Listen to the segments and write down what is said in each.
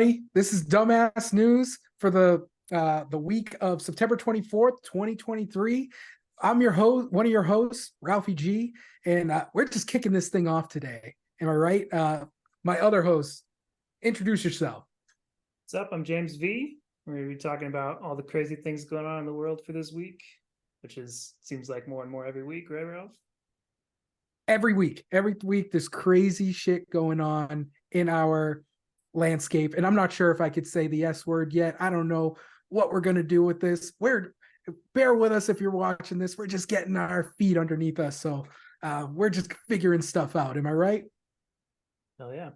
This is Dumbass News for the week of September 24th, 2023. I'm your host, one of your hosts, Ralphie G, and we're just kicking this thing off today. Am I right? My other host, introduce yourself. What's up? I'm James V. We're going to be talking about all the crazy things going on in the world for this week, which seems like more and more every week, right, Ralph? Every week, there's crazy shit going on in our landscape, and I'm not sure if I could say the S word yet. I don't know what we're gonna do with this. Bear with us if you're watching this. We're just getting our feet underneath us, so we're just figuring stuff out. Am I right? Oh yeah.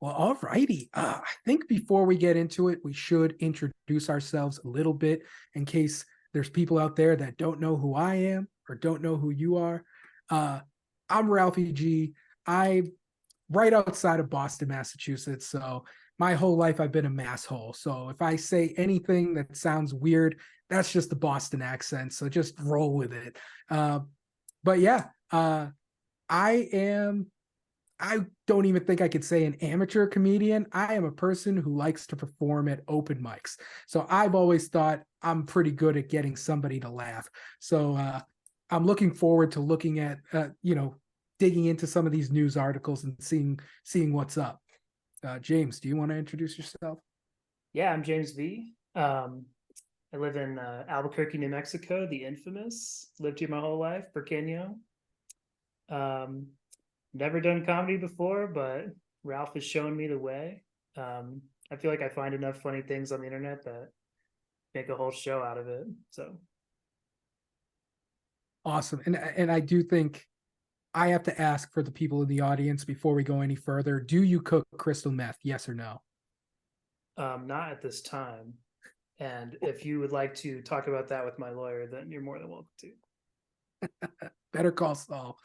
Well, all righty. I think before we get into it, we should introduce ourselves a little bit in case there's people out there that don't know who I am or don't know who you are. I'm Ralphie G. I'm right outside of Boston, Massachusetts. So my whole life I've been a masshole. So if I say anything that sounds weird, that's just the Boston accent. So just roll with it. But yeah, I don't even think I could say an amateur comedian. I am a person who likes to perform at open mics. So I've always thought I'm pretty good at getting somebody to laugh. So I'm looking forward to looking at, digging into some of these news articles and seeing what's up. James, do you want to introduce yourself? Yeah, I'm James V. I live in Albuquerque, New Mexico, the infamous. Lived here my whole life, Pequeño. Never done comedy before, but Ralph has shown me the way. I feel like I find enough funny things on the internet that make a whole show out of it. So Awesome. And I do think I have to ask for the people in the audience before we go any further. Do you cook crystal meth? Yes or no? not at this time. And if you would like to talk about that with my lawyer, then you're more than welcome to. Better call Saul.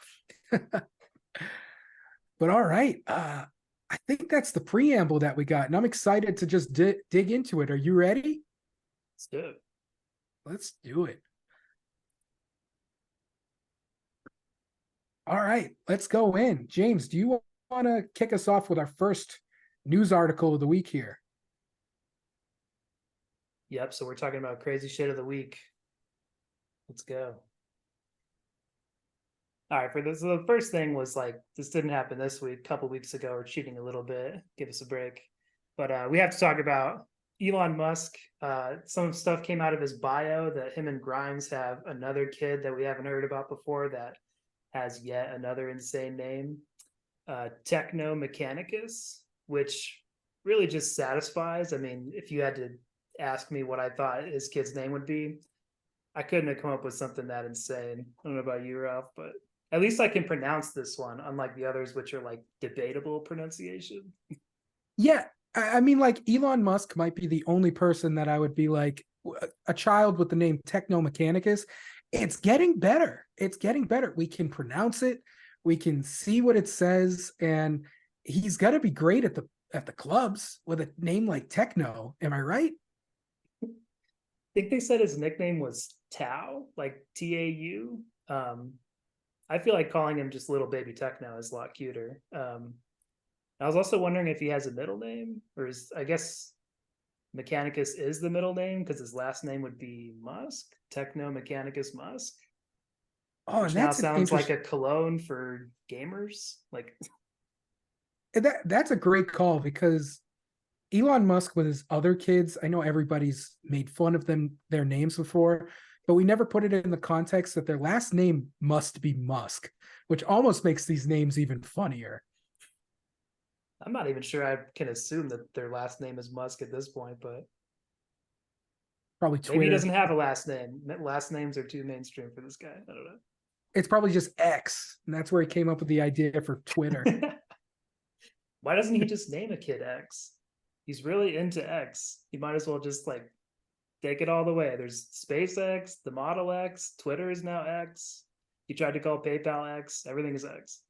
But all right. I think that's the preamble that we got, and I'm excited to just dig into it. Are you ready? Let's do it. Let's do it. All right, let's go in. James, do you want to kick us off with our first news article of the week here? Yep. So we're talking about crazy shit of the week. Let's go. All right. For this, so the first thing was like, this didn't happen this week. A couple weeks ago, we're cheating a little bit. Give us a break. But we have to talk about Elon Musk. Some stuff came out of his bio that him and Grimes have another kid that we haven't heard about before that has yet another insane name, Techno Mechanicus, which really just satisfies. I mean, if you had to ask me what I thought his kid's name would be, I couldn't have come up with something that insane. I don't know about you, Ralph, but at least I can pronounce this one, unlike the others, which are like debatable pronunciation. Yeah, I mean, like Elon Musk might be the only person that I would be like a child with the name Techno Mechanicus. It's getting better. It's getting better. We can pronounce it. We can see what it says, and he's got to be great at the clubs with a name like Techno. Am I right? I think they said his nickname was Tau, like Tau. I feel like calling him just little baby Techno is a lot cuter. I was also wondering if he has a middle name, or I guess Mechanicus is the middle name because his last name would be Musk, Techno Mechanicus Musk, Oh, which and now that's an sounds like interesting. a cologne for gamers. Like, That's a great call because Elon Musk with his other kids, I know everybody's made fun of their names before, but we never put it in the context that their last name must be Musk, which almost makes these names even funnier. I'm not even sure I can assume that their last name is Musk at this point, but Probably maybe he Twitter. doesn't have a last name. Last names are too mainstream for this guy. I don't It's probably just X, and that's where he came up with the idea for Twitter. know. Why doesn't he just name a kid X? He's really into X. He might as well just like take it all the way. There's SpaceX, the Model X, Twitter is now X. He tried to call PayPal X. Everything is X.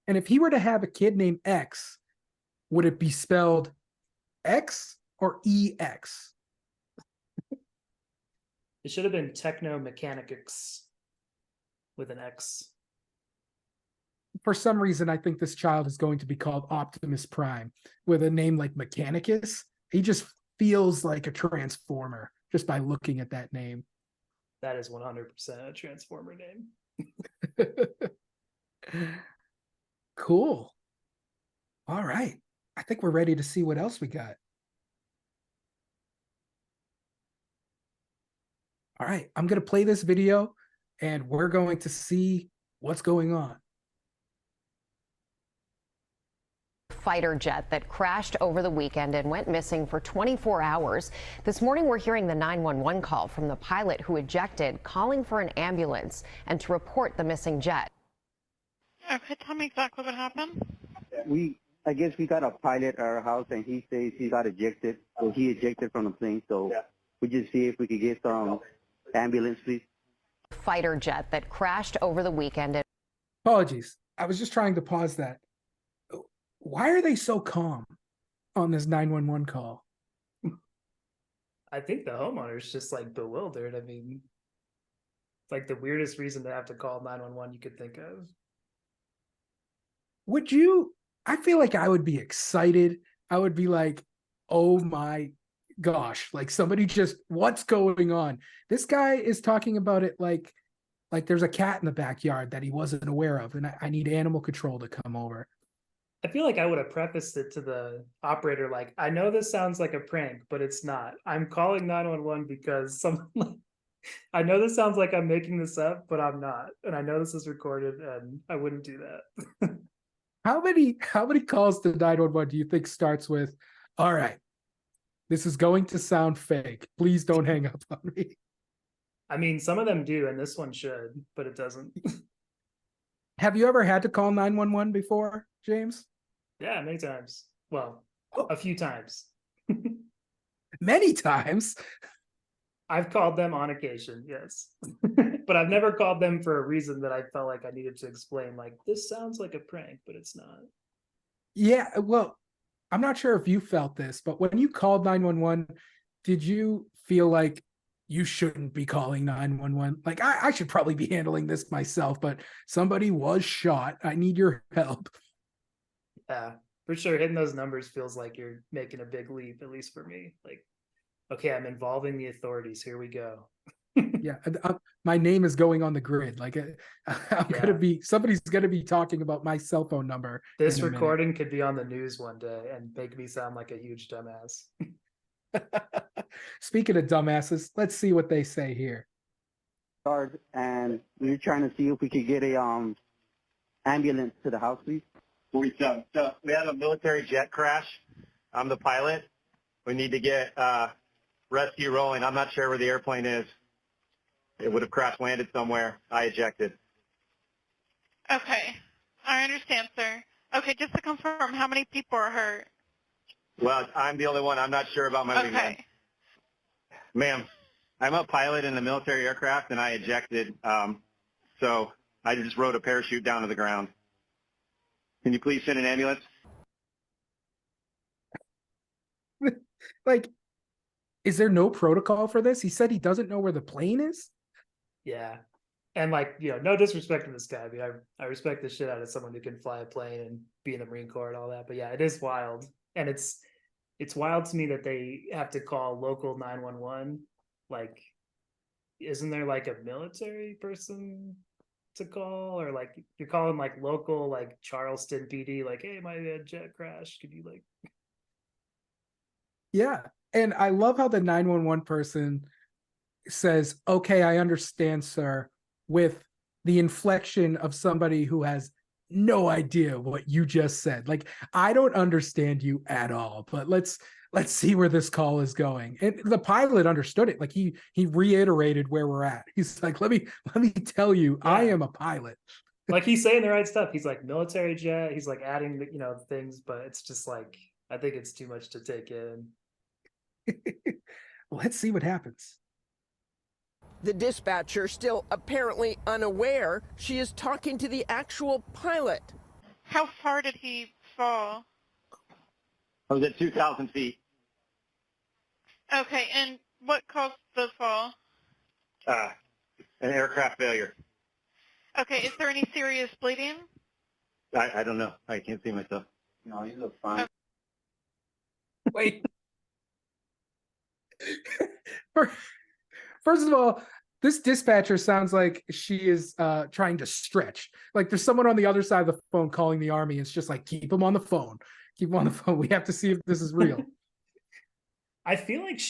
And if he were to have a kid named X, would it be spelled X or EX? It should have been Techno Mechanics with an X. For some reason, I think this child is going to be called Optimus Prime with a name like Mechanicus. He just feels like a transformer just by looking at that name. That is 100% a Transformer name. Cool. All right. I think we're ready to see what else we got. All right. I'm going to play this video and we're going to see what's going on. Fighter jet that crashed over the weekend and went missing for 24 hours. This morning, we're hearing the 911 call from the pilot who ejected, calling for an ambulance and to report the missing jet. Okay, tell me exactly what happened. I guess we got a pilot at our house, and he says he got ejected. So he ejected from the plane. So we just see if we could get some ambulance, please. Fighter jet that crashed over the weekend. Apologies. I was just trying to pause that. Why are they so calm on this 911 call? I think the homeowner's just like bewildered. I mean, it's like the weirdest reason to have to call 911 you could think of. Would you? I feel like I would be excited. I would be like, oh my gosh, like somebody just, what's going on? This guy is talking about it like there's a cat in the backyard that he wasn't aware of, and I need animal control to come over. I feel like I would have prefaced it to the operator like, I know this sounds like a prank, but it's not. I'm calling 911 because I know this sounds like I'm making this up, but I'm not. And I know this is recorded and I wouldn't do that. How many calls to 911 do you think starts with, all right, this is going to sound fake. Please don't hang up on me. I mean, some of them do, and this one should, but it doesn't. Have you ever had to call 911 before, James? Yeah, many times. Well, a few times. Many times. I've called them on occasion, yes. But I've never called them for a reason that I felt like I needed to explain, like, this sounds like a prank, but it's not. Yeah, well, I'm not sure if you felt this, but when you called 911, did you feel like you shouldn't be calling 911? Like, I should probably be handling this myself, but somebody was shot. I need your help. Yeah, for sure. Hitting those numbers feels like you're making a big leap, at least for me. Like, okay, I'm involving the authorities. Here we go. Yeah, my name is going on the grid. Like, somebody's gonna be talking about my cell phone number. This recording could be on the news one day and make me sound like a huge dumbass. Speaking of dumbasses, let's see what they say here. And we were trying to see if we could get a ambulance to the house, please. So we had a military jet crash. I'm the pilot. We need to get rescue rolling. I'm not sure where the airplane is. It would have crash landed somewhere. I ejected. Okay, I understand, sir. Okay, just to confirm, how many people are hurt? Well, I'm the only one. I'm not sure about my wingman. Okay. Ma'am, I'm a pilot in the military aircraft, and I ejected. So I just rode a parachute down to the ground. Can you please send an ambulance? Like, is there no protocol for this? He said he doesn't know where the plane is. Yeah. And like, you know, no disrespect to this guy. I mean, I respect the shit out of someone who can fly a plane and be in the Marine Corps and all that. But yeah, it is wild. And it's wild to me that they have to call local 911. Like, isn't there like a military person to call, or like you're calling like local, like Charleston PD, like, hey, my jet crashed, could you like? Yeah, and I love how the 911 person says, okay, I understand, sir, with the inflection of somebody who has no idea what you just said. Like, I don't understand you at all, but let's see where this call is going. And the pilot understood it. Like, he reiterated where we're at. He's like, let me tell you, yeah. I am a pilot. Like, he's saying the right stuff. He's like, military jet. He's like adding, you know, things, but it's just like, I think it's too much to take in. Let's see what happens. The dispatcher, still apparently unaware, she is talking to the actual pilot. How far did he fall? I was at 2,000 feet. Okay, and what caused the fall? An aircraft failure. Okay, is there any serious bleeding? I don't know. I can't see myself. No, you look fine. Wait. First of all, this dispatcher sounds like she is trying to stretch. Like there's someone on the other side of the phone calling the army. It's just like, keep them on the phone. Keep them on the phone. We have to see if this is real. I feel like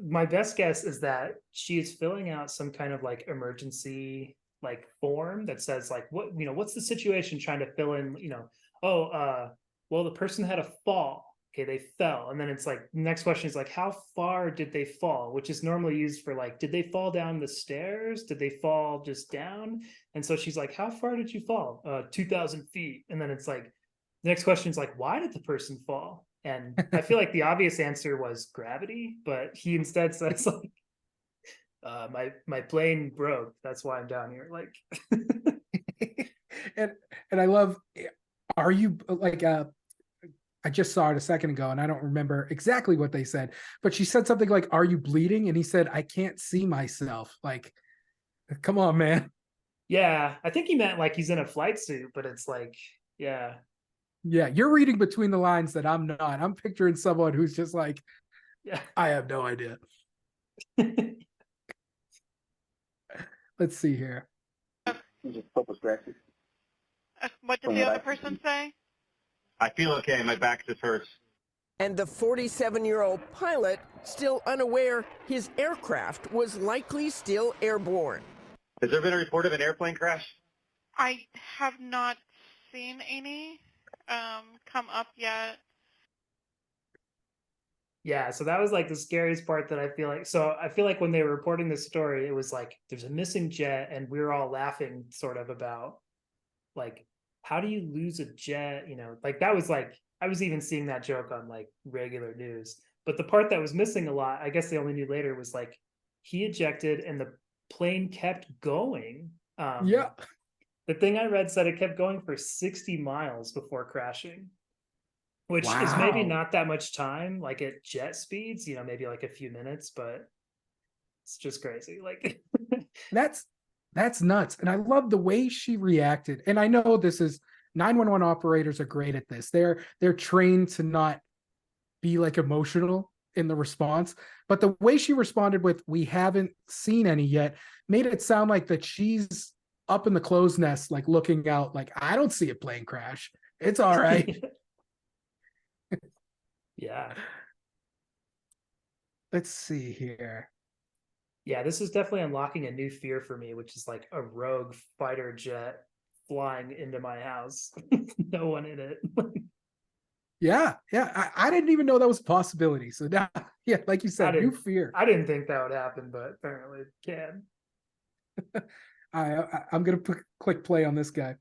my best guess is that she is filling out some kind of like emergency like form that says like, what's the situation, trying to fill in, well, the person had a fall. Okay, they fell. And then it's like, the next question is like, how far did they fall? Which is normally used for like, did they fall down the stairs? Did they fall just down? And so she's like, how far did you fall? 2,000 feet. And then it's like, the next question is like, why did the person fall? And I feel like the obvious answer was gravity, but he instead says like, my plane broke. That's why I'm down here. Like, and I love, are you like, I just saw it a second ago and I don't remember exactly what they said, but she said something like, are you bleeding? And he said, I can't see myself. Like, come on, man. yeah, I think he meant like he's in a flight suit, but it's like, yeah. Yeah, you're reading between the lines that I'm not. I'm picturing someone who's just like, Yeah. I have no idea. Let's see here. Just couple scratches. What did the other person say? I feel okay. My back just hurts. And the 47-year-old pilot still unaware his aircraft was likely still airborne. Has there been a report of an airplane crash? I have not seen any come up yet. Yeah, so that was like the scariest part that I feel like. So I feel like when they were reporting this story, it was like there's a missing jet, and we were all laughing sort of about like, how do you lose a jet? Like that was like, I was even seeing that joke on like regular news. But the part that was missing a lot, I guess they only knew later, was like he ejected and the plane kept going. Yeah. The thing I read said it kept going for 60 miles before crashing, which is maybe Wow. not that much time, like at jet speeds, maybe like a few minutes, but it's just crazy. Like, That's nuts. And I love the way she reacted. And I know this is 911 operators are great at this. They're trained to not be like emotional in the response, but the way she responded with, we haven't seen any yet, made it sound like that she's up in the closed nest, like looking out, like, I don't see a plane crash. It's all right. yeah. Let's see here. Yeah, this is definitely unlocking a new fear for me, which is like a rogue fighter jet flying into my house. No one in it. Yeah. I didn't even know that was a possibility. So now, yeah, like you said, new fear. I didn't think that would happen, but apparently it can. I'm gonna click play on this guy.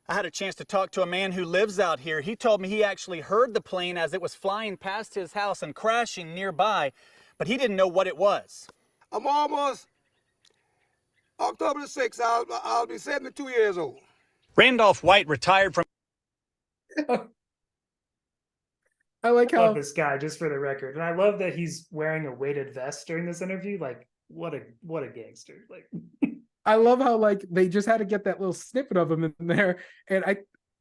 I had a chance to talk to a man who lives out here. He told me he actually heard the plane as it was flying past his house and crashing nearby, but he didn't know what it was. I'm almost October the 6th. I'll be 72 years old. Randolph White retired from. I like how love this guy, just for the record, and I love that he's wearing a weighted vest during this interview. Like, what a gangster! Like, I love how like they just had to get that little snippet of him in there, and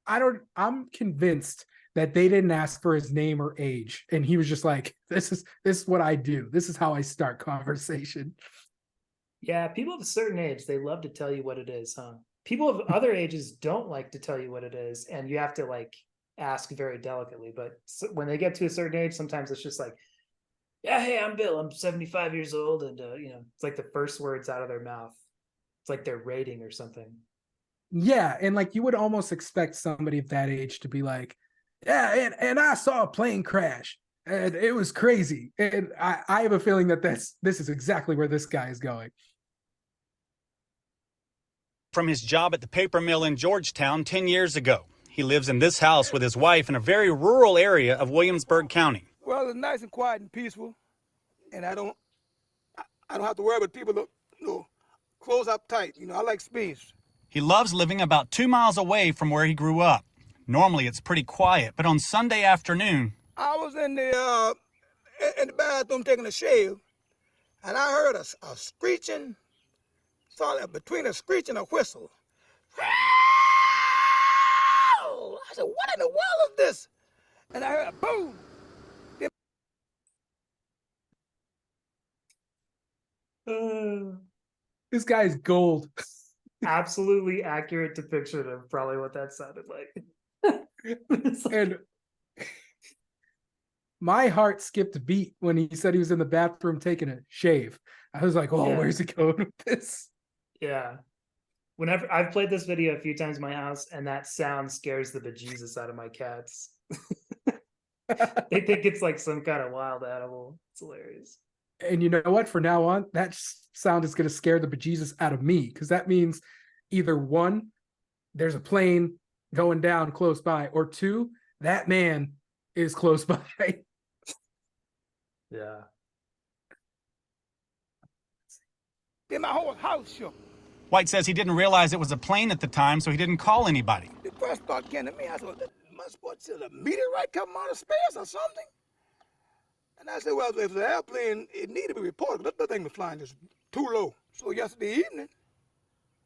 I'm convinced that they didn't ask for his name or age, and he was just like, this is what I do. This is how I start conversation. yeah, people of a certain age, they love to tell you what it is, huh? People of other ages don't like to tell you what it is, and you have to like ask very delicately. But when they get to a certain age, sometimes it's just like, yeah, hey, I'm Bill, I'm 75 years old, and it's like the first words out of their mouth. It's like they're rating or something. Yeah, and like you would almost expect somebody of that age to be like, yeah, and I saw a plane crash and it was crazy. And I have a feeling that this is exactly where this guy is going. From his job at the paper mill in Georgetown 10 years ago. He lives in this house with his wife in a very rural area of Williamsburg County. Well, it's nice and quiet and peaceful, and I don't have to worry about people close up tight. I like space. He loves living about 2 miles away from where he grew up. Normally it's pretty quiet, but on Sunday afternoon, I was in the bathroom taking a shave, and I heard a screeching, saw that between a screech and a whistle. I said, what in the world is this? And I heard a boom. This guy's gold. Absolutely accurate depiction of probably what that sounded like. And my heart skipped a beat when he said he was in the bathroom taking a shave. I was like, oh, Yeah. where's he going with this? Yeah. Whenever I've played this video a few times in my house, and that sound scares the bejesus out of my cats. They think it's like some kind of wild animal. It's hilarious. And you know what? For now on, that sound is going to scare the bejesus out of me, because that means either one, there's a plane going down close by, or two, that man is close by. Yeah. Then my whole house shook. White says he didn't realize it was a plane at the time, so he didn't call anybody. The first thought came to me, I said, well, must be a meteorite coming out of space or something. And I said, well, if it's an airplane, it needed to be reported. That thing was flying just too low. So yesterday evening,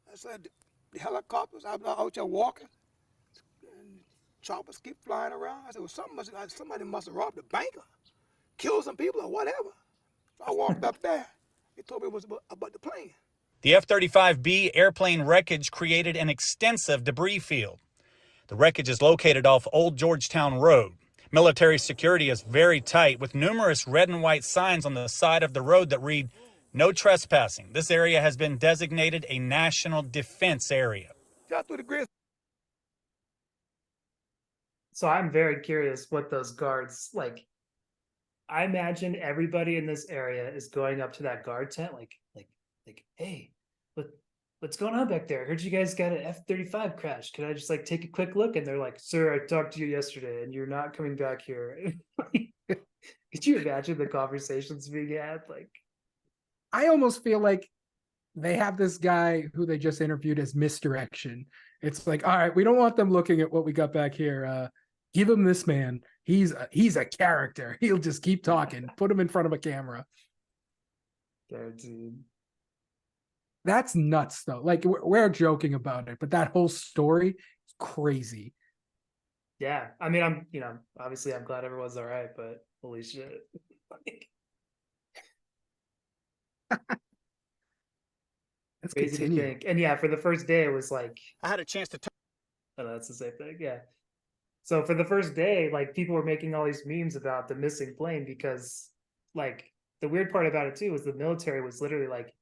I said, the helicopters, I was out there walking, and choppers keep flying around. I said, well, somebody must have robbed a bank or killed some people or whatever. So I walked up there. They told me it was about the plane. The F-35B airplane wreckage created an extensive debris field. The wreckage is located off Old Georgetown Road. Military security is very tight, with numerous red and white signs on the side of the road that read, "No trespassing." This area has been designated a national defense area. Just through the grid. So I'm very curious what those guards like. I imagine everybody in this area is going up to that guard tent, like, hey, what's going on back there? I heard you guys got an F-35 crash. Can I just like take a quick look? And they're like, sir, I talked to you yesterday, and you're not coming back here. Could you imagine the conversations being had? Like, I almost feel like they have this guy who they just interviewed as misdirection. It's like, all right, we don't want them looking at what we got back here. Give him this man. He's a character. He'll just keep talking. Put him in front of a camera. guaranteed. That's nuts, though. Like, we're joking about it, but that whole story is crazy. Yeah, I mean, I'm obviously I'm glad everyone's all right, but holy shit. Let's Crazy continue. to think. And yeah, for the first day, it was like, I had a chance to oh, that's the same thing. Yeah. So for the first day, like people were making all these memes about the missing plane because, like, the weird part about it too was the military was literally like,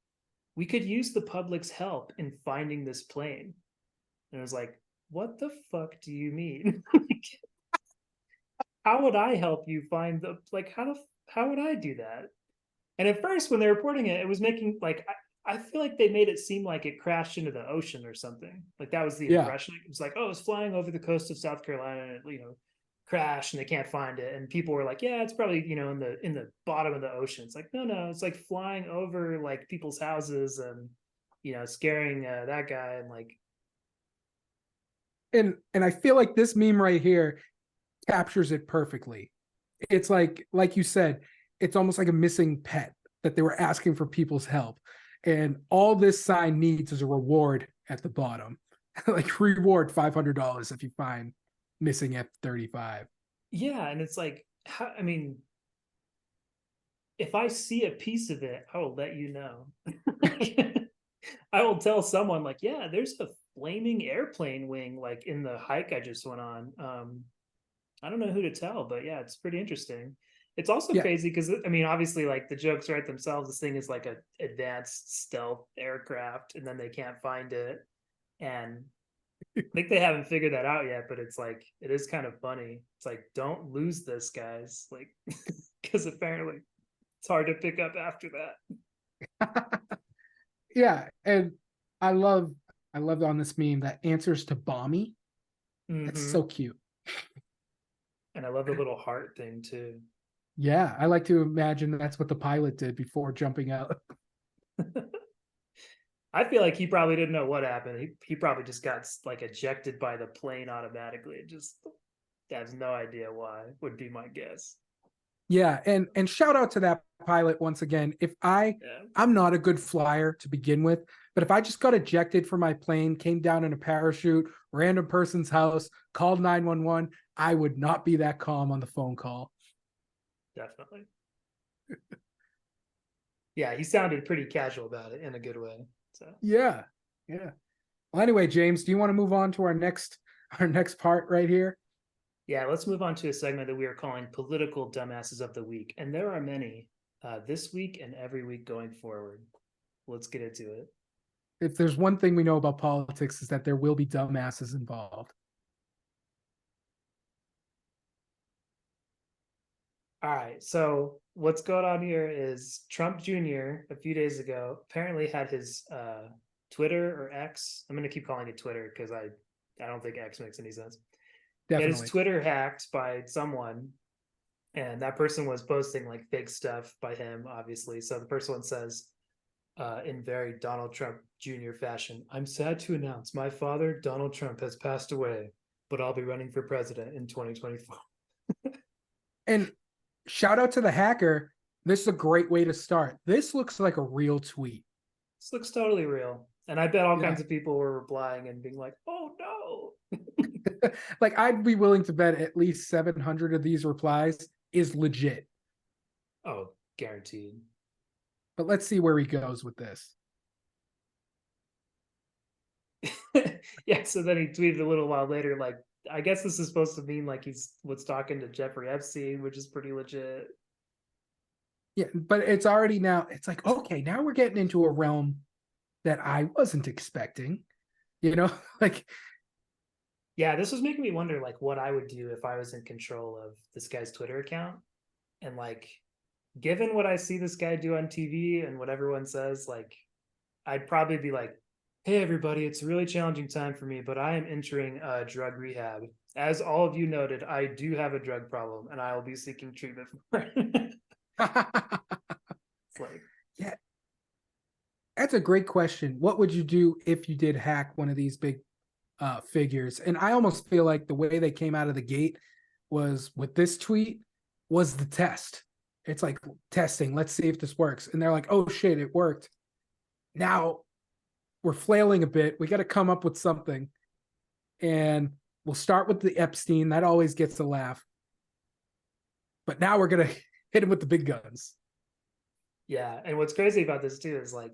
we could use the public's help in finding this plane. And it was like, what the fuck do you mean? How would I help you find the, like, how would I do that? And at first, when they were reporting it, it was making like, I feel like they made it seem like it crashed into the ocean or something. Like that was the impression. It was like, oh, it's flying over the coast of South Carolina and it, crashed and they can't find it. And people were like, yeah, it's probably, in the bottom of the ocean. It's like, no, it's like flying over like people's houses and, scaring that guy and like. And I feel like this meme right here captures it perfectly. It's like you said, it's almost like a missing pet that they were asking for people's help. And all this sign needs is a reward at the bottom. Like reward $500 if you find missing F-35. Yeah, and it's like, if I see a piece of it, I will let you know. I will tell someone like, yeah, there's a flaming airplane wing like in the hike I just went on. I don't know who to tell, but yeah, it's pretty interesting. It's also crazy because obviously, like the jokes write themselves. This thing is like an advanced stealth aircraft, and then they can't find it, and I think they haven't figured that out yet. But it's like it is kind of funny. It's like don't lose this, guys, like because apparently it's hard to pick up after that. Yeah, and I love on this meme that answers to Bommy. That's so cute. And I love the little heart thing too. Yeah, I like to imagine that's what the pilot did before jumping out. I feel like he probably didn't know what happened. He probably just got like ejected by the plane automatically. Just has no idea why, would be my guess. Yeah, and shout out to that pilot once again. If I'm not a good flyer to begin with, but if I just got ejected from my plane, came down in a parachute, random person's house, called 911, I would not be that calm on the phone call. Definitely. Yeah, he sounded pretty casual about it in a good way. So Yeah. Yeah. Well, anyway, James, do you want to move on to our next part right here? yeah, let's move on to a segment that we are calling Political Dumbasses of the Week. And there are many this week and every week going forward. Let's get into it. If there's one thing we know about politics is that there will be dumbasses involved. All right, so what's going on here is Trump Jr. a few days ago apparently had his Twitter or X. I'm going to keep calling it Twitter because I don't think X makes any sense. He had his Twitter hacked by someone, and that person was posting like fake stuff by him, obviously. So the first one says, in very Donald Trump Jr. fashion, "I'm sad to announce my father, Donald Trump, has passed away, but I'll be running for president in 2024. And shout out to the hacker. This is a great way to start. This looks like a real tweet. This looks totally real. And I bet all kinds of people were replying and being like, oh no. Like, I'd be willing to bet at least 700 of these replies is legit. Oh, guaranteed. But let's see where he goes with this. Yeah, so then he tweeted a little while later, like, I guess this is supposed to mean like he's was talking to Jeffrey Epstein, which is pretty legit. Yeah, but it's already now, it's like, okay, now we're getting into a realm that I wasn't expecting, you know, like. Yeah, this was making me wonder like what I would do if I was in control of this guy's Twitter account. And like, given what I see this guy do on TV and what everyone says, like, I'd probably be like, hey, everybody, it's a really challenging time for me, but I am entering drug rehab. As all of you noted, I do have a drug problem and I will be seeking treatment for it. It's like, yeah, that's a great question. What would you do if you did hack one of these big figures? And I almost feel like the way they came out of the gate was with this tweet was the test. It's like testing. Let's see if this works. And they're like, oh shit, it worked. Now we're flailing a bit. We got to come up with something. And we'll start with the Epstein. That always gets a laugh. But now we're going to hit him with the big guns. Yeah. And what's crazy about this too is like,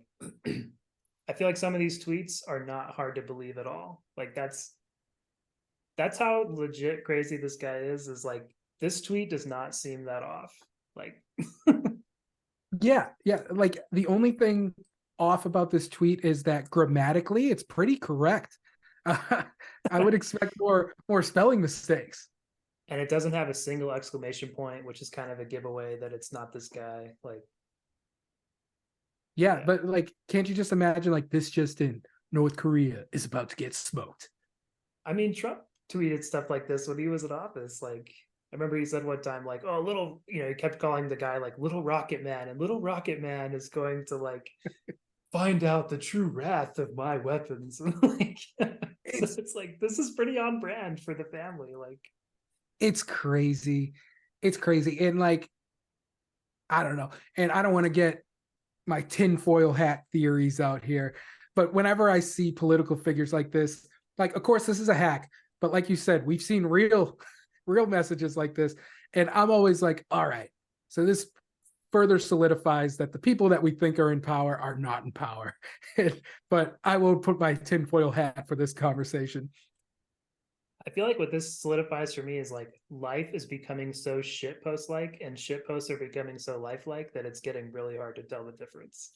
I feel like some of these tweets are not hard to believe at all. Like that's how legit crazy this guy is like, this tweet does not seem that off. Like, yeah. Like the only thing off about this tweet is that grammatically it's pretty correct. I would expect more spelling mistakes. And it doesn't have a single exclamation point, which is kind of a giveaway that it's not this guy. Like, yeah, but like, can't you just imagine like this just in? North Korea is about to get smoked. I mean, Trump tweeted stuff like this when he was in office. Like, I remember he said one time, like, oh, little, you know, he kept calling the guy like Little Rocket Man, and Little Rocket Man is going to like find out the true wrath of my weapons. Like, it's like, this is pretty on brand for the family. Like, it's crazy. It's crazy. And like, I don't know. And I don't want to get my tinfoil hat theories out here, but whenever I see political figures like this, like, of course, this is a hack, but like you said, we've seen real messages like this. And I'm always like, all right, so this further solidifies that the people that we think are in power are not in power. But I will put my tinfoil hat for this conversation. I feel like what this solidifies for me is like life is becoming so shitpost like, and shitposts are becoming so lifelike that it's getting really hard to tell the difference.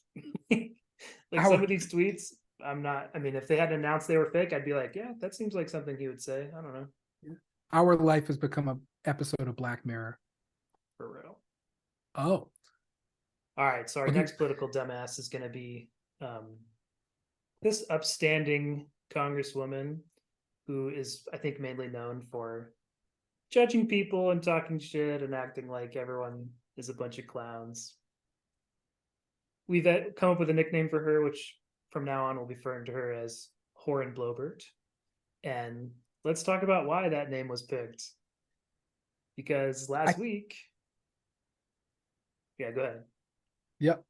Like some of these tweets, I mean, if they had announced they were fake, I'd be like, yeah, that seems like something he would say. I don't know. Our life has become an episode of Black Mirror. For real. Oh. All right. So our next political dumbass is going to be this upstanding congresswoman who is, I think, mainly known for judging people and talking shit and acting like everyone is a bunch of clowns. We've come up with a nickname for her, which from now on we'll be referring to her as Horan Bobert. And let's talk about why that name was picked. Because last week, Yeah, go ahead. Yep.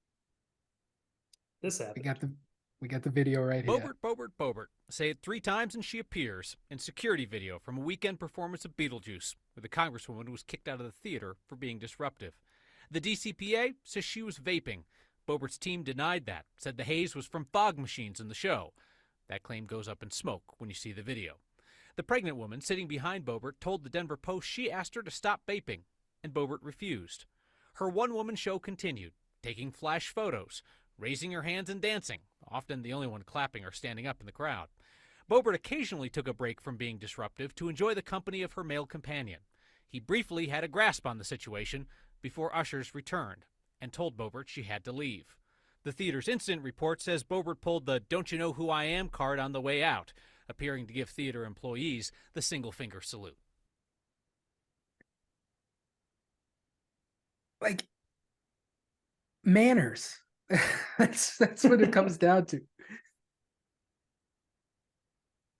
This happened. We got the video right here. Bobert. Say it 3 times and she appears in security video from a weekend performance of Beetlejuice, where the congresswoman was kicked out of the theater for being disruptive. The DCPA says she was vaping. Bobert's team denied that, said the haze was from fog machines in the show. That claim goes up in smoke when you see the video. The pregnant woman sitting behind Bobert told the Denver Post she asked her to stop vaping, and Bobert refused. Her one-woman show continued, taking flash photos, raising her hands and dancing, often the only one clapping or standing up in the crowd. Bobert occasionally took a break from being disruptive to enjoy the company of her male companion. He briefly had a grasp on the situation before ushers returned and told Bobert she had to leave. The theater's incident report says Bobert pulled the "Don't you know who I am" card on the way out, appearing to give theater employees the single-finger salute. Like, manners. that's what it comes down to.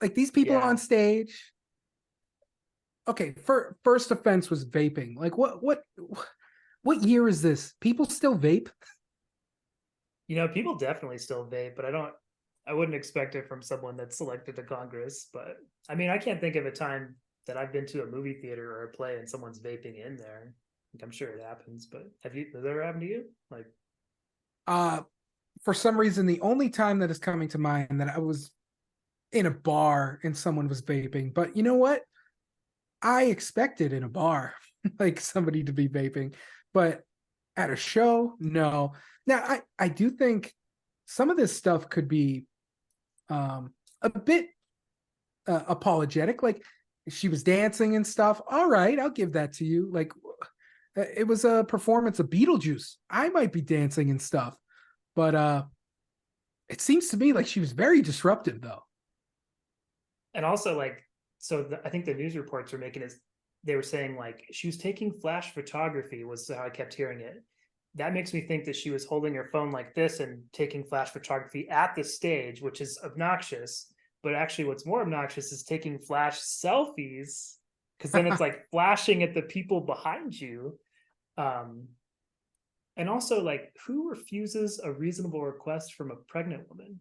Like, these people on stage. Okay, first offense was vaping. Like, what year is this? People still vape? You know, people definitely still vape, but I wouldn't expect it from someone that's elected to Congress. But I mean, I can't think of a time that I've been to a movie theater or a play and someone's vaping in there. Like, I'm sure it happens, but has it ever happened to you? Like, for some reason, the only time that is coming to mind that I was in a bar and someone was vaping. But you know what? I expected in a bar like somebody to be vaping, but at a show, no. Now, I do think some of this stuff could be a bit apologetic. Like, she was dancing and stuff. All right, I'll give that to you. Like, it was a performance of Beetlejuice. I might be dancing and stuff, but it seems to me like she was very disruptive, though. and also, like, so I think the news reports were making it, they were saying like she was taking flash photography, was how I kept hearing it. That makes me think that she was holding her phone like this and taking flash photography at the stage, which is obnoxious. But actually, what's more obnoxious is taking flash selfies, because then it's like flashing at the people behind you. And also, like, who refuses a reasonable request from a pregnant woman?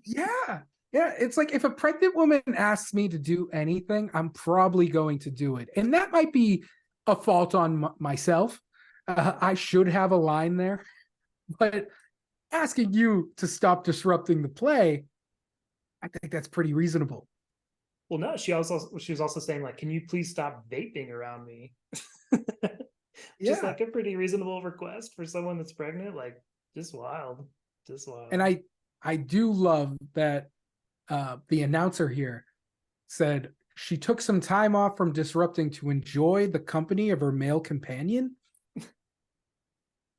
Yeah, it's like, if a pregnant woman asks me to do anything, I'm probably going to do it. And that might be a fault on myself. I should have a line there. But asking you to stop disrupting the play, I think that's pretty reasonable. Well, no, she was also saying, like, can you please stop vaping around me? Just like a pretty reasonable request for someone that's pregnant. Like, just wild. And I do love that the announcer here said she took some time off from disrupting to enjoy the company of her male companion.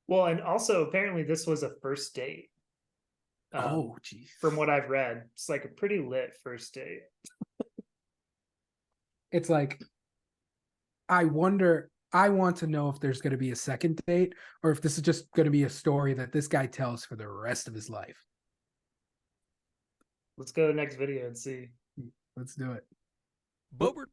Well, and also apparently this was a first date. Oh, geez. From what I've read, it's like a pretty lit first date. It's like, I want to know if there's going to be a second date, or if this is just going to be a story that this guy tells for the rest of his life. Let's go to the next video and see. Let's do it. Bobert.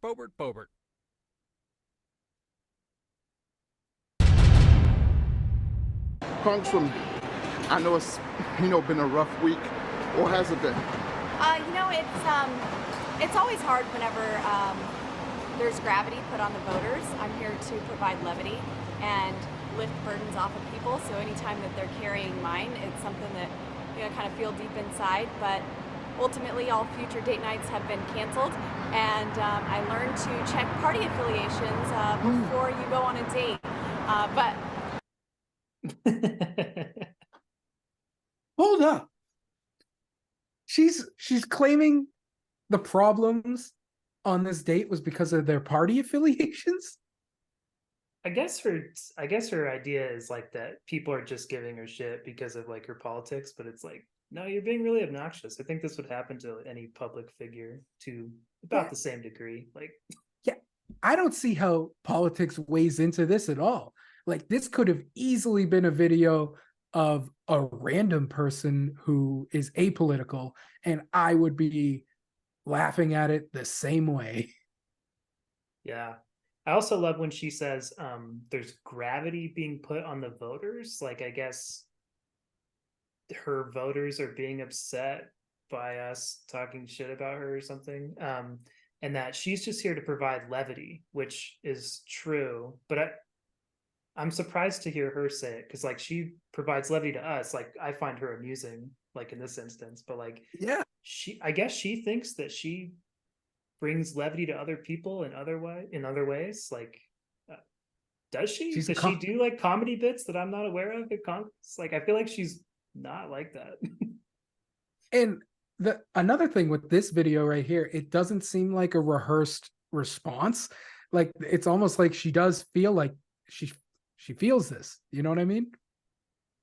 Congresswoman, I know it's been a rough week. Or has it been? It's always hard whenever there's gravity put on the voters. I'm here to provide levity and lift burdens off of people. So anytime that they're carrying mine, it's something that kind of feel deep inside. But ultimately, all future date nights have been canceled, and I learned to check party affiliations before you go on a date. But hold up. She's claiming the problems on this date was because of their party affiliations. I guess her idea is like that people are just giving her shit because of like her politics, but it's like, no, you're being really obnoxious. I think this would happen to any public figure to about the same degree. Like, yeah, I don't see how politics weighs into this at all. Like, this could have easily been a video of a random person who is apolitical, and I would be laughing at it the same way. Yeah. I also love when she says there's gravity being put on the voters. Like, I guess her voters are being upset by us talking shit about her or something. And that she's just here to provide levity, which is true. But I'm surprised to hear her say it, because like she provides levity to us. Like, I find her amusing, like in this instance, but like, Yeah, I guess she thinks that she brings levity to other people in other ways. Like, does she? Does she do like comedy bits that I'm not aware of at Congress? Like, I feel like she's not like that. And another thing with this video right here, it doesn't seem like a rehearsed response. Like, it's almost like she does feel like she feels this. You know what I mean?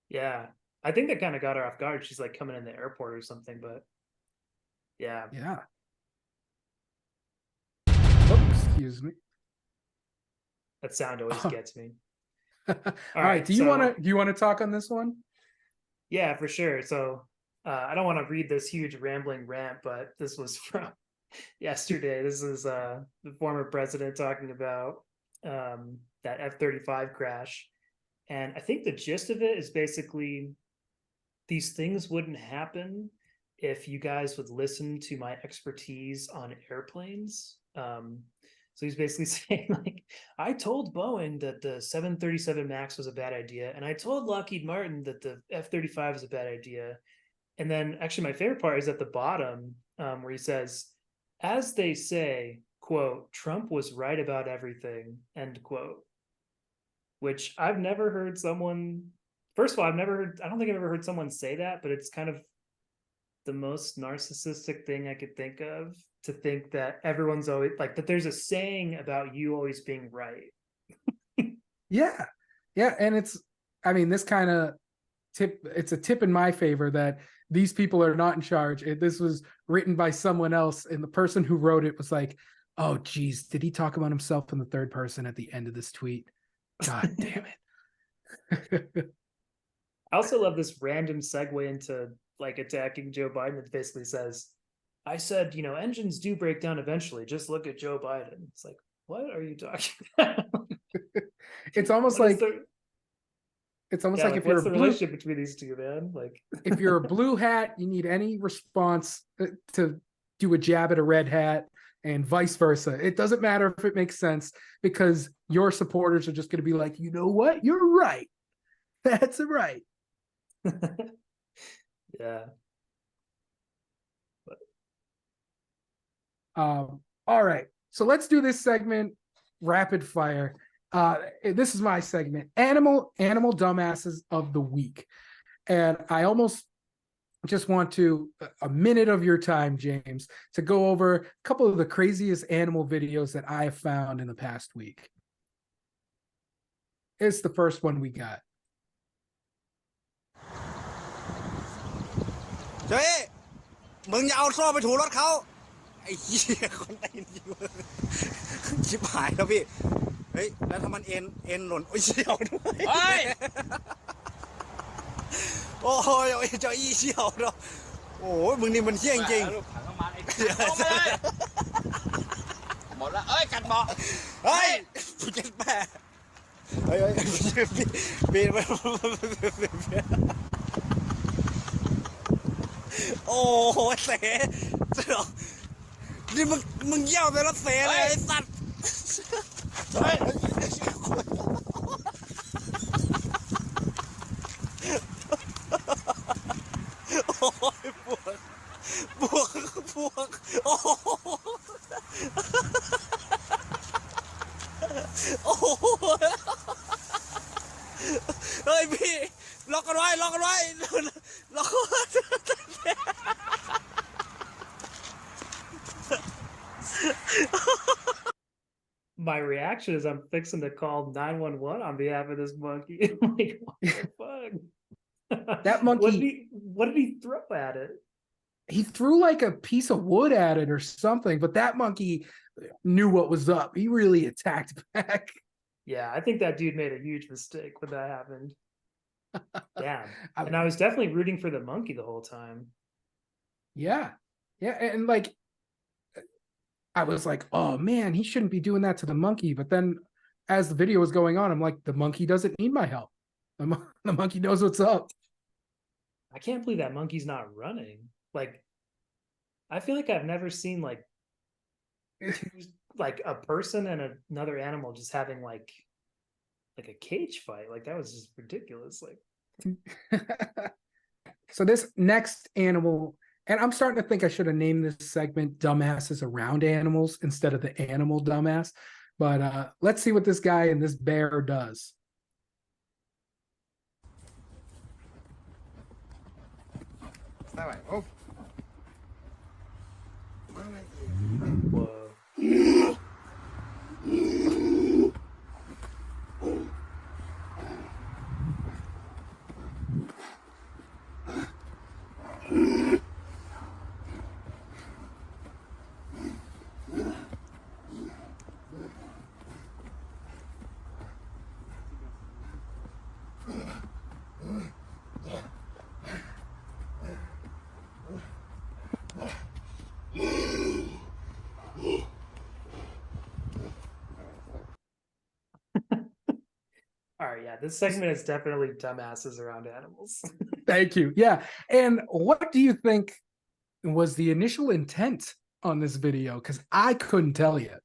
Yeah, I think that kind of got her off guard. She's like coming in the airport or something, but yeah. Yeah. Oh, excuse me. That sound always gets me. All right. Do you want to talk on this one? Yeah, for sure. So I don't want to read this huge rambling rant, but this was from yesterday. This is the former president talking about that F-35 crash. And I think the gist of it is basically these things wouldn't happen if you guys would listen to my expertise on airplanes. So he's basically saying, like, I told Boeing that the 737 MAX was a bad idea, and I told Lockheed Martin that the F-35 is a bad idea. And then actually my favorite part is at the bottom, where he says, as they say, quote, Trump was right about everything, end quote. Which I've never heard someone, first of all, I don't think I've ever heard someone say that, but it's kind of the most narcissistic thing I could think of, to think that everyone's always like, that there's a saying about you always being right. Yeah. And this kind of it's a tip in my favor that these people are not in charge. This was written by someone else, and the person who wrote it was like, oh geez, did he talk about himself in the third person at the end of this tweet? God damn it. I also love this random segue into like attacking Joe Biden. It basically says, I said, engines do break down eventually. Just look at Joe Biden. It's like, what are you talking about? It's almost like if you're what's the relationship between these two, man? Like, if you're a blue hat, you need any response to do a jab at a red hat, and vice versa. It doesn't matter if it makes sense, because your supporters are just going to be like, you know what? You're right. That's right. Yeah. All right. So let's do this segment rapid fire. This is my segment, animal dumbasses of the week. And I almost just want a minute of your time, James, to go over a couple of the craziest animal videos that I have found in the past week. It's the first one we got. เจ๊มึงอย่าเอาโซ่ไปถูรถเขาไอ้เหี้ยคนตีนอยู่ชิบหายแล้วพี่เฮ้ยแล้วถ้ามันเอ็นหล่นโอ้ยเชี่ยวด้วยเฮ้ยโอ้ยเจ้าอี้เชี่ยวเนาะโอ้ยมึงนี่มันเชี่ยจริงหมดละเอ้ยกัดเบาะเฮ้ยผู้เจ็ดแปดเฮ้ยปีนไปโอ้โหเสนี่มึงเยี่ยวไปแล้วเสเลยไอ้สัตว์โอ้ยปวดโอ้โหเฮ้ยพี่ล็อกกันไว้ล็อกกันไว้ My reaction is I'm fixing to call 911 on behalf of this monkey. Like, what the fuck? That monkey. What did he throw at it? He threw like a piece of wood at it or something, but that monkey knew what was up. He really attacked back. Yeah, I think that dude made a huge mistake when that happened. Damn. And I was definitely rooting for the monkey the whole time. Yeah. And like, I was like, oh man, he shouldn't be doing that to the monkey. But then as the video was going on, I'm like, the monkey doesn't need my help. The monkey knows what's up. I can't believe that monkey's not running. Like, I feel like I've never seen like like a person and another animal just having like a cage fight. Like that was just ridiculous. Like So this next animal, and I'm starting to think I should have named this segment Dumbasses Around Animals instead of the animal dumbass. But let's see what this guy and this bear does. Whoa. All right, yeah, this segment is definitely dumbasses around animals. Thank you. Yeah. And what do you think was the initial intent on this video? Because I couldn't tell you.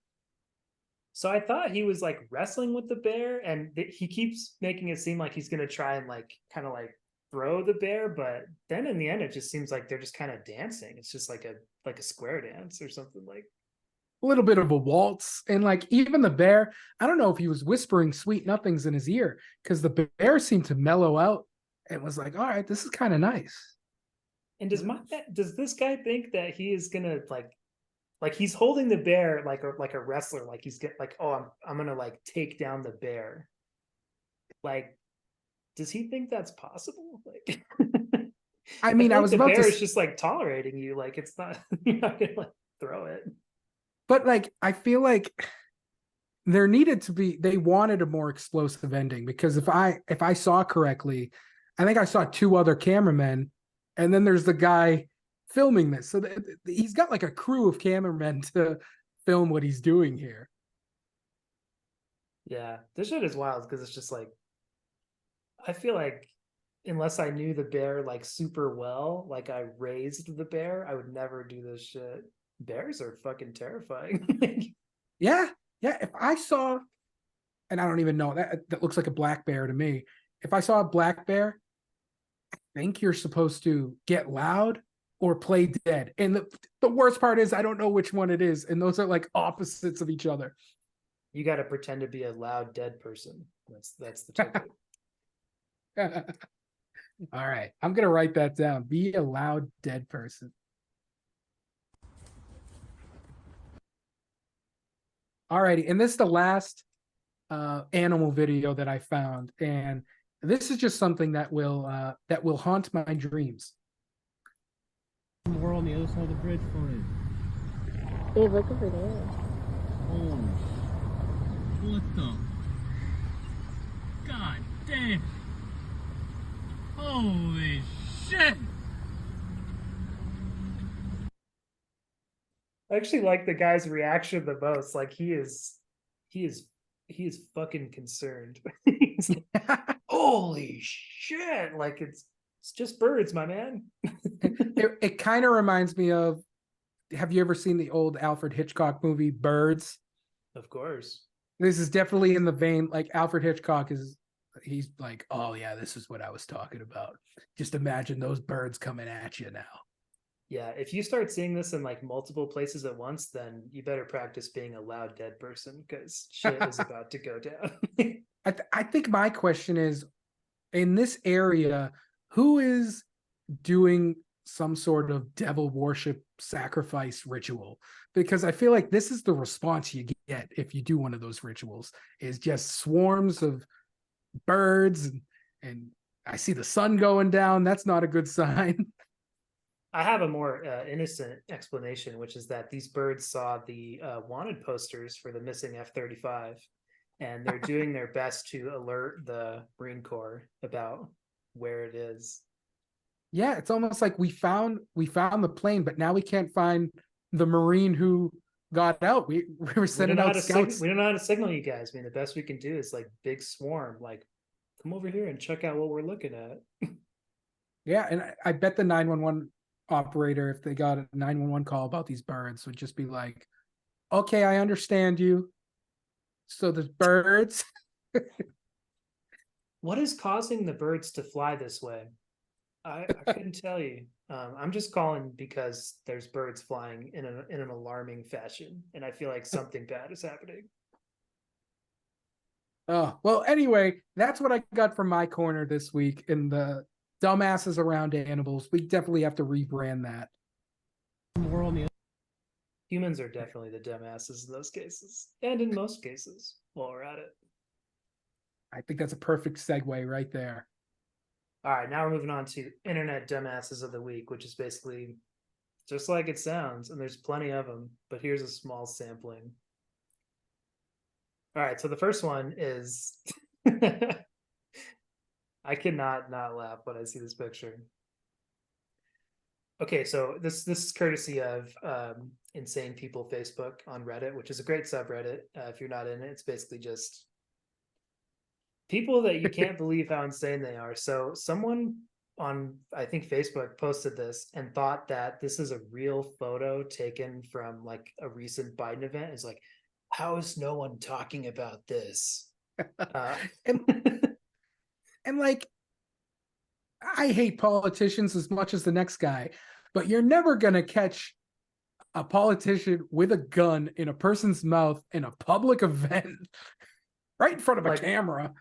So I thought he was like wrestling with the bear, and he keeps making it seem like he's gonna try and like kind of like throw the bear, but then in the end it just seems like they're just kind of dancing. It's just like a square dance or something. Like A little bit of a waltz. And like even the bear, I don't know if he was whispering sweet nothings in his ear, because the bear seemed to mellow out and was like, all right, this is kind of nice. And does this guy think that he is gonna like he's holding the bear like a wrestler, like he's like, oh, I'm gonna like take down the bear. Like, does he think that's possible? Like, I mean, I was the about bear to is just like tolerating you. Like, it's not, you're not gonna like throw it. But like I feel like there needed to be, they wanted a more explosive ending, because if I saw correctly, I think I saw two other cameramen, and then there's the guy filming this. So he's got like a crew of cameramen to film what he's doing here. Yeah, this shit is wild because it's just like, I feel like unless I knew the bear like super well, like I raised the bear, I would never do this shit. Bears are fucking terrifying. Yeah. If I saw, and I don't even know, that looks like a black bear to me. If I saw a black bear, I think you're supposed to get loud or play dead. And the worst part is I don't know which one it is. And those are like opposites of each other. You got to pretend to be a loud dead person. That's the ticket. All right. I'm going to write that down. Be a loud dead person. All righty. And this is the last animal video that I found. And this is just something that will haunt my dreams. More on the other side of the bridge for it. Babe, look over there. Oh. What the? God damn. Holy shit. I actually like the guy's reaction the most. Like he is fucking concerned. He's like, holy shit. Like it's just birds, my man. It kind of reminds me of, have you ever seen the old Alfred Hitchcock movie Birds? Of course. This is definitely in the vein, like Alfred Hitchcock he's like, oh yeah, this is what I was talking about. Just imagine those birds coming at you now. Yeah, if you start seeing this in like multiple places at once, then you better practice being a loud dead person, because shit is about to go down. I think my question is, in this area, who is doing some sort of devil worship sacrifice ritual? Because I feel like this is the response you get if you do one of those rituals, is just swarms of birds and I see the sun going down. That's not a good sign. I have a more innocent explanation, which is that these birds saw the wanted posters for the missing F-35, and they're doing their best to alert the Marine Corps about where it is. Yeah, it's almost like we found the plane, but now we can't find the Marine who got out. We were sending out scouts. We don't know how to signal you guys. I mean, the best we can do is like big swarm, like come over here and check out what we're looking at. Yeah, and I bet the 911 operator, if they got a 911 call about these birds, would just be like, okay, I understand you. So there's birds. What is causing the birds to fly this way? I couldn't tell you. I'm just calling because there's birds flying in an alarming fashion, and I feel like something bad is happening. Oh, well, anyway, that's what I got from my corner this week in the dumbasses around animals. We definitely have to rebrand that. Humans are definitely the dumbasses in those cases, and in most cases, while we're at it. I think that's a perfect segue right there. All right, now we're moving on to Internet Dumbasses of the Week, which is basically just like it sounds, and there's plenty of them, but here's a small sampling. All right, so the first one is I cannot not laugh when I see this picture. Okay, so this is courtesy of Insane People Facebook on Reddit, which is a great subreddit. If you're not in it, it's basically just people that you can't believe how insane they are. So someone on, I think, Facebook posted this and thought that this is a real photo taken from like a recent Biden event. It's like, how is no one talking about this? And like, I hate politicians as much as the next guy, but you're never going to catch a politician with a gun in a person's mouth in a public event right in front of a camera.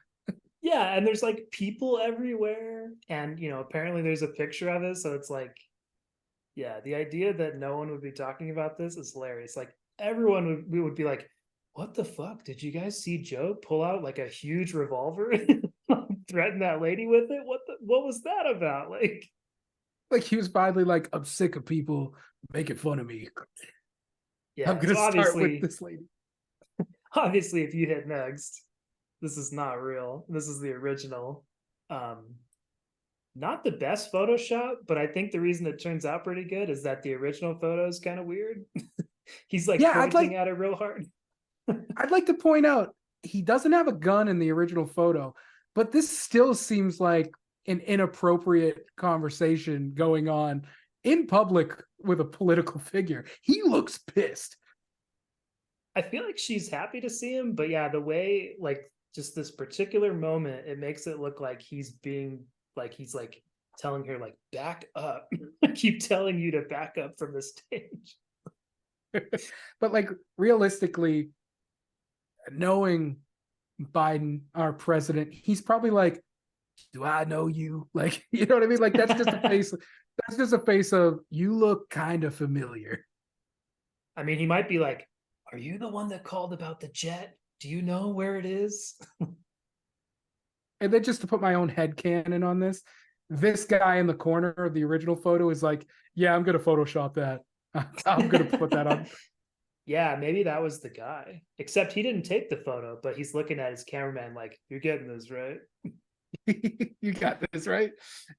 Yeah, and there's like people everywhere, and apparently there's a picture of it, so it's like, yeah, the idea that no one would be talking about this is hilarious. Like everyone would be like, what the fuck? Did you guys see Joe pull out like a huge revolver and threaten that lady with it? What was that about? Like he was finally like, I'm sick of people making fun of me. Yeah, I'm gonna start with this lady. Obviously, if you hit next, this is not real. This is the original. Not the best Photoshop, but I think the reason it turns out pretty good is that the original photo is kind of weird. He's like pointing at it real hard. I'd like to point out he doesn't have a gun in the original photo, but this still seems like an inappropriate conversation going on in public with a political figure. He looks pissed. I feel like she's happy to see him, but yeah, the way like just this particular moment, it makes it look like he's being like he's like telling her like back up. I keep telling you to back up from the stage. But like realistically, knowing Biden, our president, he's probably like, do I know you? Like, you know what I mean? Like that's just a face. That's just a face of you look kind of familiar. I mean, he might be like, are you the one that called about the jet? Do you know where it is? And then just to put my own headcanon on this guy in the corner of the original photo is like, yeah, I'm going to Photoshop that. I'm going to put that on. Yeah, maybe that was the guy. Except he didn't take the photo, but he's looking at his cameraman like, you're getting this, right? You got this, right?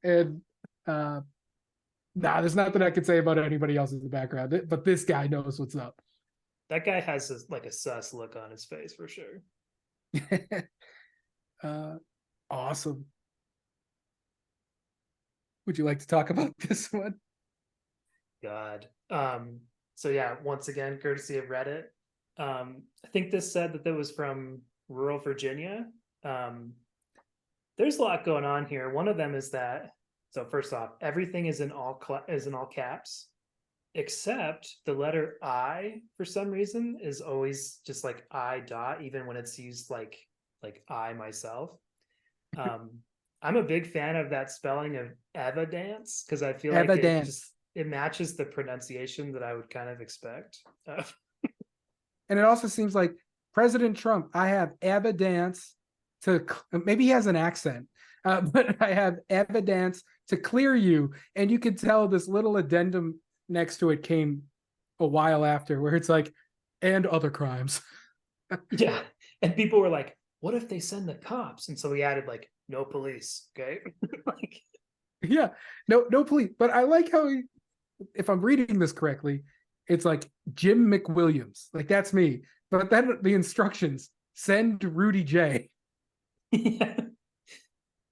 And there's nothing I can say about anybody else in the background, but this guy knows what's up. That guy has like a sus look on his face for sure. Awesome. Would you like to talk about this one? God. So yeah, once again, courtesy of Reddit. I think this said that was from rural Virginia. There's a lot going on here. One of them is that, so first off, everything is in all caps, except the letter I, for some reason, is always just like I dot, even when it's used like I myself. I'm a big fan of that spelling of evidence because I feel like it matches the pronunciation that I would kind of expect. And it also seems like President Trump, I have evidence to, maybe he has an accent, but I have evidence to clear you. And you can tell this little addendum next to it came a while after where it's like, and other crimes. Yeah. And people were like, what if they send the cops? And so he added like, no police. Okay. Yeah, no police. But I like how he, if I'm reading this correctly, it's like Jim McWilliams. Like that's me. But then the instructions, send Rudy J. Yeah.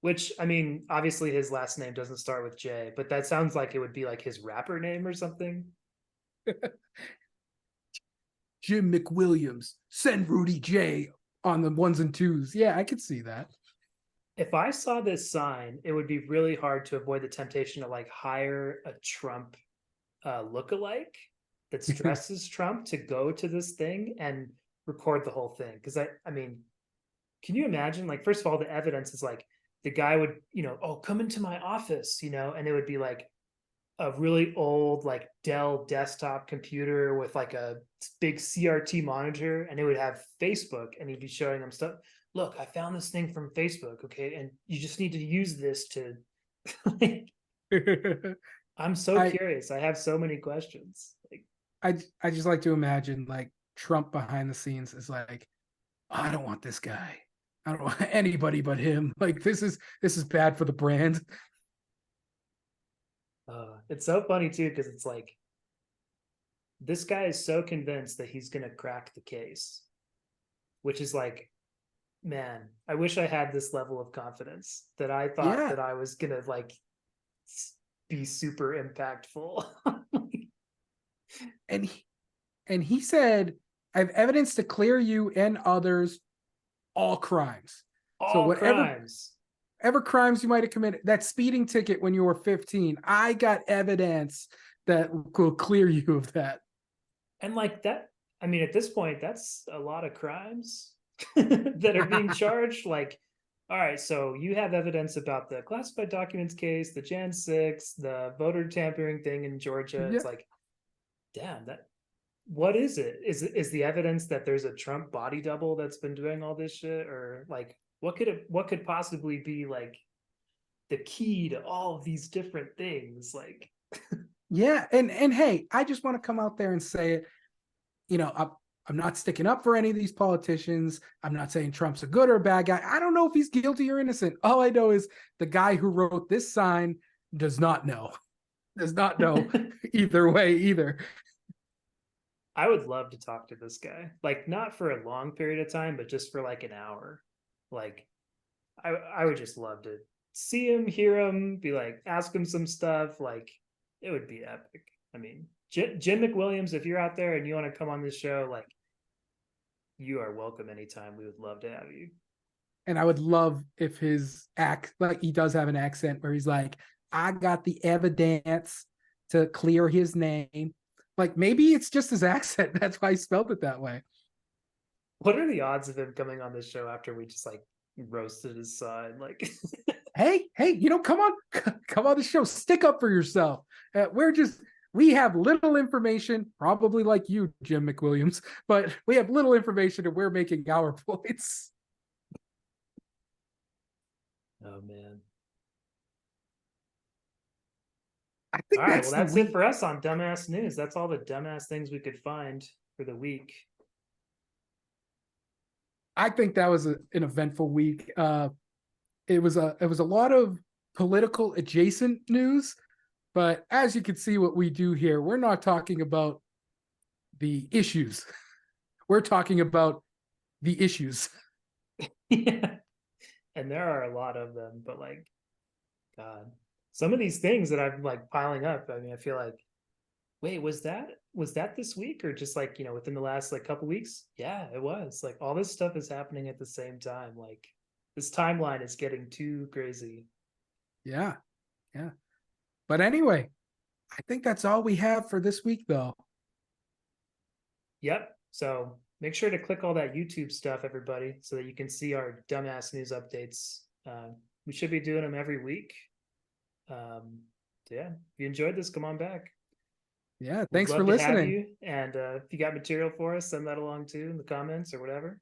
Which, I mean, obviously his last name doesn't start with J, but that sounds like it would be like his rapper name or something. Jim McWilliams, send Rudy J on the ones and twos. Yeah, I could see that. If I saw this sign, it would be really hard to avoid the temptation to like hire a Trump lookalike that's dressed as Trump to go to this thing and record the whole thing. Because I mean, can you imagine? Like, first of all, the evidence is like the guy would, oh, come into my office, and it would be like a really old like Dell desktop computer with like a big CRT monitor, and it would have Facebook, and he'd be showing them stuff. Look, I found this thing from Facebook, okay, and you just need to use this to. I'm so curious. I have so many questions. Like, I just like to imagine like Trump behind the scenes is like, I don't want this guy. I don't want anybody but him. Like this is bad for the brand. It's so funny too, because it's like this guy is so convinced that he's gonna crack the case, which is like, man, I wish I had this level of confidence that I thought that I was gonna like be super impactful. and he said, I have evidence to clear you and others all crimes. All crimes. Whatever crimes you might have committed, that speeding ticket when you were 15, I got evidence that will clear you of that. And like that, I mean, at this point, that's a lot of crimes that are being charged. Like, all right, so you have evidence about the classified documents case, the Jan 6, the voter tampering thing in Georgia. It's like, damn, what is it? Is the evidence that there's a Trump body double that's been doing all this shit? Or like, what could possibly be like the key to all of these different things? Like, yeah, and hey, I just want to come out there and say it. I'm not sticking up for any of these politicians. I'm not saying Trump's a good or a bad guy. I don't know if he's guilty or innocent. All I know is the guy who wrote this sign does not know either way either. I would love to talk to this guy, like not for a long period of time, but just for like an hour. Like, I would just love to see him, hear him, be like, ask him some stuff. Like, it would be epic. I mean, Jim McWilliams, if you're out there and you want to come on this show, like, you are welcome anytime. We would love to have you. And I would love if his like he does have an accent where he's like, I got the evidence to clear his name. Like maybe it's just his accent. That's why he spelled it that way. What are the odds of him coming on this show after we just like roasted his side? Like, hey, come on the show. Stick up for yourself. We have little information, probably like you, Jim McWilliams, but we have little information and we're making our points. Oh man. I think that's it for us on Dumbass News. That's all the dumbass things we could find for the week. I think that was an eventful week. It was a lot of political adjacent news, but as you can see, what we do here, we're not talking about the issues. We're talking about the issues. Yeah. And there are a lot of them, but like, God, some of these things that I'm like piling up. I mean, I feel like, wait, was that this week or just like, within the last like couple weeks? Yeah, it was. Like all this stuff is happening at the same time. Like this timeline is getting too crazy. Yeah. But anyway, I think that's all we have for this week though. Yep. So make sure to click all that YouTube stuff, everybody, so that you can see our dumbass news updates. We should be doing them every week. So yeah, if you enjoyed this, come on back. Yeah, thanks for listening. And if you got material for us, send that along too in the comments or whatever.